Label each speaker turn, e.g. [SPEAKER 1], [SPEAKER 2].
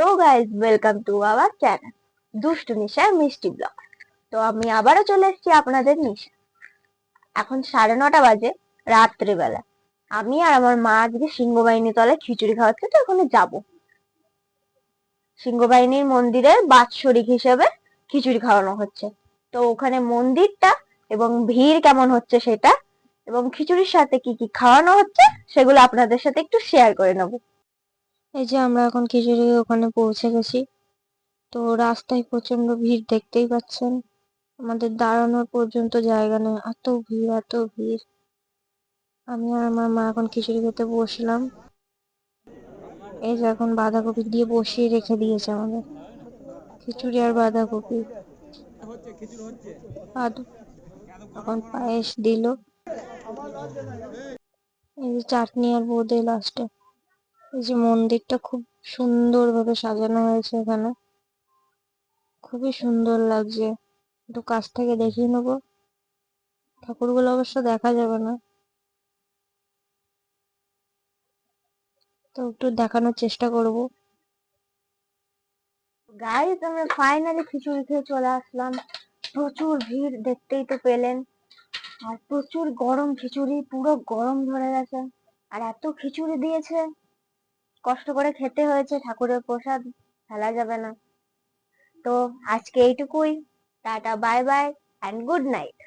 [SPEAKER 1] Hello guys, welcome to our channel দুষ্টু নিশা মিষ্টি blog. তো আমি আবারও চলে এসেছি আপনাদের নিশা। এখন 9:30 বাজে, রাত্রিবেলা। আমি আর আমার মা আজকে সিংহবাহিনী তলায় খিচুড়ি খাওয়াচ্ছে, তো ওখানে যাব। সিংহবাহিনীর মন্দিরের বাৎসরিক হিসেবে খিচুড়ি খাওয়ানো হচ্ছে। তো ওখানে মন্দিরটা এবং ভিড় কেমন হচ্ছে সেটা, এবং খিচুড়ির সাথে কি কি খাওয়ানো হচ্ছে সেগুলো আপনাদের সাথে একটু শেয়ার করে নেবো।
[SPEAKER 2] এই যে আমরা এখন খিচুড়ি ওখানে পৌঁছে গেছি। তো রাস্তায় প্রচন্ড ভিড়, দেখতেই পাচ্ছেন। আমাদের দাঁড়ানোর পর্যন্ত জায়গা নেই, এত ভিড় এত ভিড়। আমি আর আমার মা এখন খিচুড়ি খেতে বসলাম। এই যে এখন বাঁধাকপি দিয়ে বসিয়ে রেখে দিয়েছে আমাদের খিচুড়ি আর বাঁধাকপি। এখন পায়েস দিল, এই যে চাটনি আর বোঁদে লাস্টে। এই যে মন্দিরটা খুব সুন্দর ভাবে সাজানো হয়েছে এখানে, খুবই সুন্দর লাগছে। একটু কাছ থেকে দেখিয়ে নেবো। ঠাকুরগুলো অবশ্য দেখা যাবে না, তো একটু দেখানোর চেষ্টা করব।
[SPEAKER 1] গাইস, আমরা ফাইনালি খিচুড়ি খেয়ে চলে আসলাম। প্রচুর ভিড়, দেখতেই তো পেলেন। আর প্রচুর গরম খিচুড়ি, পুরো গরম ধরে গেছে। আর এত খিচুড়ি দিয়েছে, কষ্ট করে খেতে হয়েছে, ঠাকুরের প্রসাদ ফেলা যাবে না। তো আজকে এইটুকুই। Tata, bye bye, and good night.